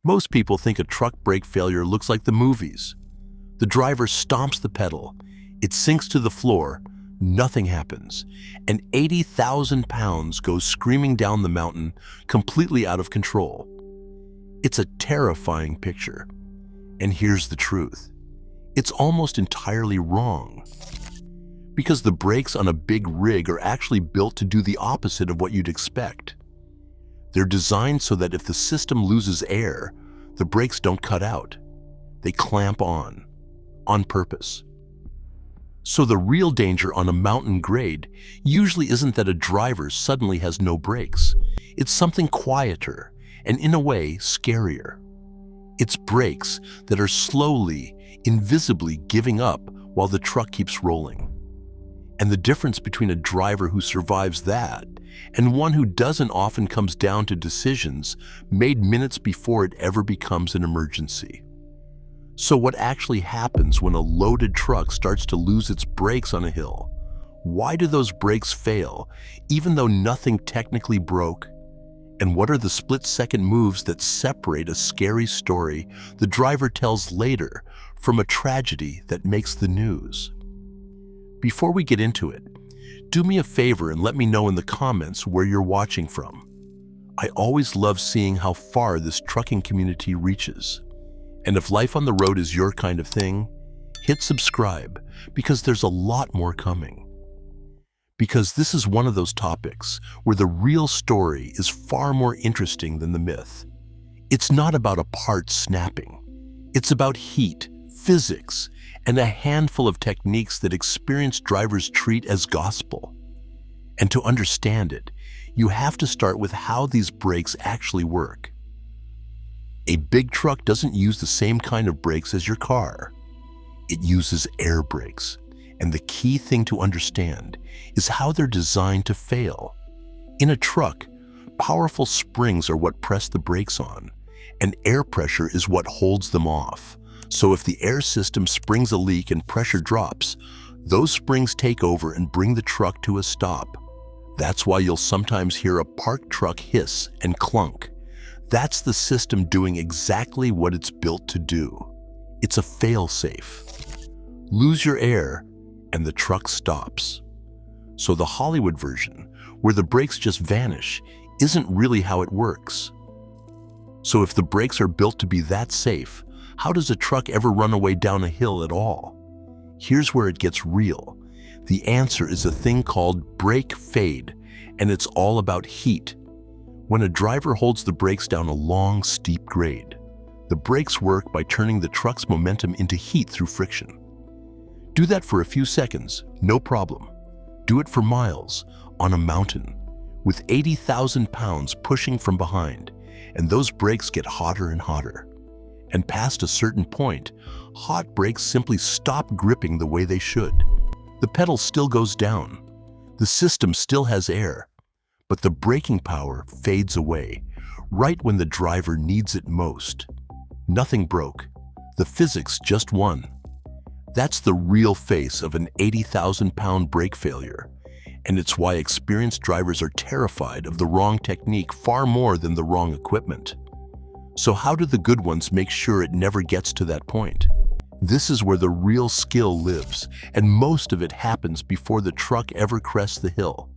Most people think a truck brake failure looks like the movies. The driver stomps the pedal, it sinks to the floor, nothing happens, and 80,000 pounds goes screaming down the mountain, completely out of control. It's a terrifying picture. And here's the truth. It's almost entirely wrong. Because the brakes on a big rig are actually built to do the opposite of what you'd expect. They're designed so that if the system loses air, the brakes don't cut out. They clamp on purpose. So the real danger on a mountain grade usually isn't that a driver suddenly has no brakes. It's something quieter and, in a way, scarier. It's brakes that are slowly, invisibly giving up while the truck keeps rolling. And the difference between a driver who survives that and one who doesn't often comes down to decisions made minutes before it ever becomes an emergency. So what actually happens when a loaded truck starts to lose its brakes on a hill? Why do those brakes fail, even though nothing technically broke? And what are the split-second moves that separate a scary story the driver tells later from a tragedy that makes the news? Before we get into it, do me a favor and let me know in the comments where you're watching from. I always love seeing how far this trucking community reaches. And if life on the road is your kind of thing, hit subscribe because there's a lot more coming. Because this is one of those topics where the real story is far more interesting than the myth. It's not about a part snapping. It's about heat, physics, and a handful of techniques that experienced drivers treat as gospel. And to understand it, you have to start with how these brakes actually work. A big truck doesn't use the same kind of brakes as your car. It uses air brakes, and the key thing to understand is how they're designed to fail. In a truck, powerful springs are what press the brakes on, and air pressure is what holds them off. So if the air system springs a leak and pressure drops, those springs take over and bring the truck to a stop. That's why you'll sometimes hear a parked truck hiss and clunk. That's the system doing exactly what it's built to do. It's a fail-safe. Lose your air, and the truck stops. So the Hollywood version, where the brakes just vanish, isn't really how it works. So if the brakes are built to be that safe, how does a truck ever run away down a hill at all? Here's where it gets real. The answer is a thing called brake fade, and it's all about heat. When a driver holds the brakes down a long, steep grade, the brakes work by turning the truck's momentum into heat through friction. Do that for a few seconds, no problem. Do it for miles, on a mountain, with 80,000 pounds pushing from behind, and those brakes get hotter and hotter. And past a certain point, hot brakes simply stop gripping the way they should. The pedal still goes down. The system still has air, but the braking power fades away, right when the driver needs it most. Nothing broke. The physics just won. That's the real face of an 80,000-pound brake failure, and it's why experienced drivers are terrified of the wrong technique far more than the wrong equipment. So how do the good ones make sure it never gets to that point? This is where the real skill lives, and most of it happens before the truck ever crests the hill.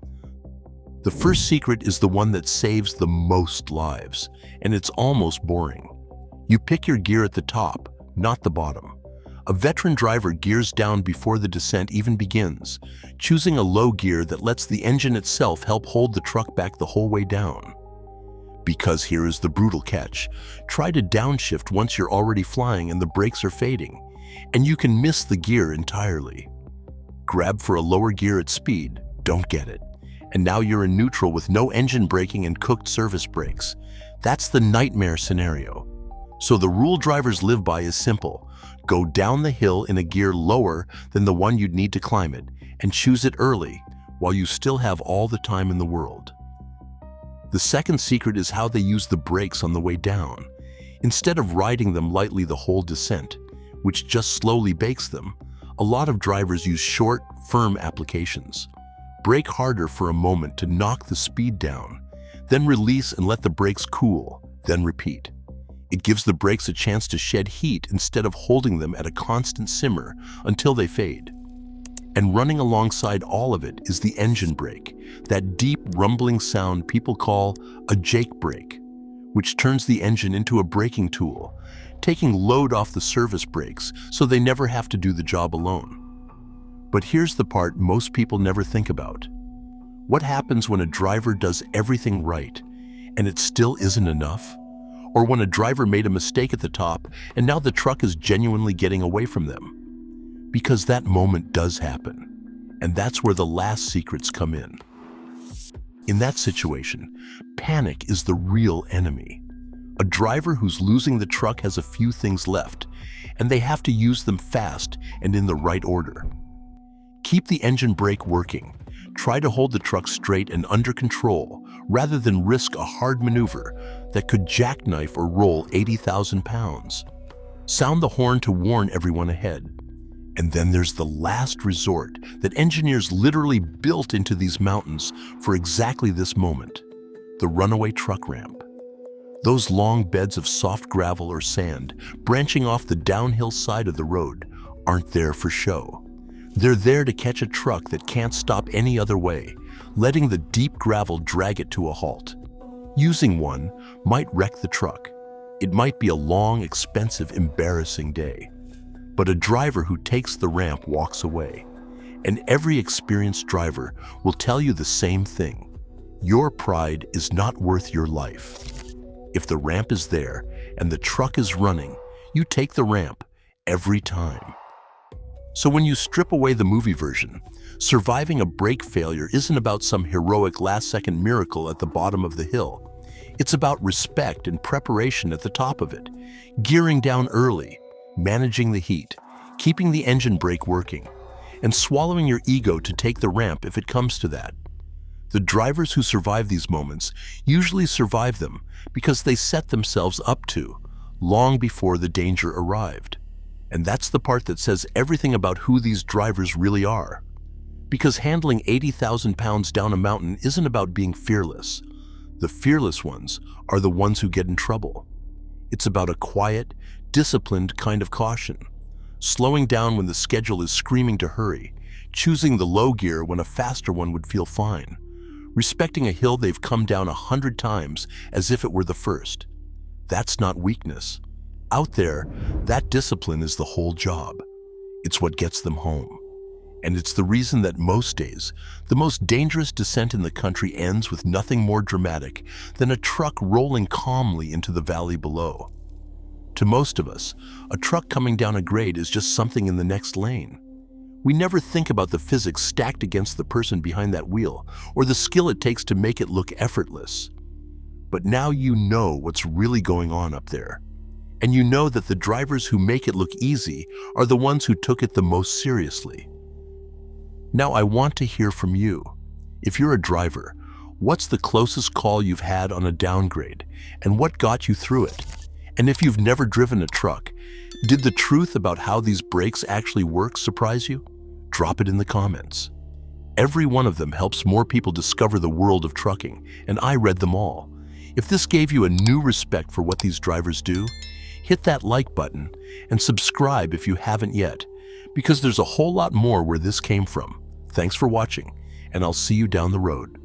The first secret is the one that saves the most lives, and it's almost boring. You pick your gear at the top, not the bottom. A veteran driver gears down before the descent even begins, choosing a low gear that lets the engine itself help hold the truck back the whole way down. Because here is the brutal catch. Try to downshift once you're already flying and the brakes are fading, and you can miss the gear entirely. Grab for a lower gear at speed, don't get it, and now you're in neutral with no engine braking and cooked service brakes. That's the nightmare scenario. So the rule drivers live by is simple. Go down the hill in a gear lower than the one you'd need to climb it, and choose it early, while you still have all the time in the world. The second secret is how they use the brakes on the way down. Instead of riding them lightly the whole descent, which just slowly bakes them, a lot of drivers use short, firm applications. Brake harder for a moment to knock the speed down, then release and let the brakes cool, then repeat. It gives the brakes a chance to shed heat instead of holding them at a constant simmer until they fade. And running alongside all of it is the engine brake, that deep rumbling sound people call a jake brake, which turns the engine into a braking tool, taking load off the service brakes so they never have to do the job alone. But here's the part most people never think about. What happens when a driver does everything right and it still isn't enough? Or when a driver made a mistake at the top and now the truck is genuinely getting away from them? Because that moment does happen, and that's where the last secrets come in. In that situation, panic is the real enemy. A driver who's losing the truck has a few things left, and they have to use them fast and in the right order. Keep the engine brake working. Try to hold the truck straight and under control, rather than risk a hard maneuver that could jackknife or roll 80,000 pounds. Sound the horn to warn everyone ahead. And then there's the last resort that engineers literally built into these mountains for exactly this moment: the runaway truck ramp. Those long beds of soft gravel or sand branching off the downhill side of the road aren't there for show. They're there to catch a truck that can't stop any other way, letting the deep gravel drag it to a halt. Using one might wreck the truck. It might be a long, expensive, embarrassing day. But a driver who takes the ramp walks away. And every experienced driver will tell you the same thing: your pride is not worth your life. If the ramp is there and the truck is running, you take the ramp every time. So when you strip away the movie version, surviving a brake failure isn't about some heroic last-second miracle at the bottom of the hill. It's about respect and preparation at the top of it, gearing down early, managing the heat, keeping the engine brake working, and swallowing your ego to take the ramp if it comes to that. The drivers who survive these moments usually survive them because they set themselves up to, long before the danger arrived. And that's the part that says everything about who these drivers really are. Because handling 80,000 pounds down a mountain isn't about being fearless. The fearless ones are the ones who get in trouble. It's about a quiet, disciplined kind of caution, slowing down when the schedule is screaming to hurry, choosing the low gear when a faster one would feel fine, respecting a hill they've come down 100 times as if it were the first. That's not weakness. Out there, that discipline is the whole job. It's what gets them home. And it's the reason that most days, the most dangerous descent in the country ends with nothing more dramatic than a truck rolling calmly into the valley below. To most of us, a truck coming down a grade is just something in the next lane. We never think about the physics stacked against the person behind that wheel, or the skill it takes to make it look effortless. But now you know what's really going on up there. And you know that the drivers who make it look easy are the ones who took it the most seriously. Now I want to hear from you. If you're a driver, what's the closest call you've had on a downgrade, and what got you through it? And if you've never driven a truck, did the truth about how these brakes actually work surprise you? Drop it in the comments. Every one of them helps more people discover the world of trucking, and I read them all. If this gave you a new respect for what these drivers do, hit that like button and subscribe if you haven't yet, because there's a whole lot more where this came from. Thanks for watching, and I'll see you down the road.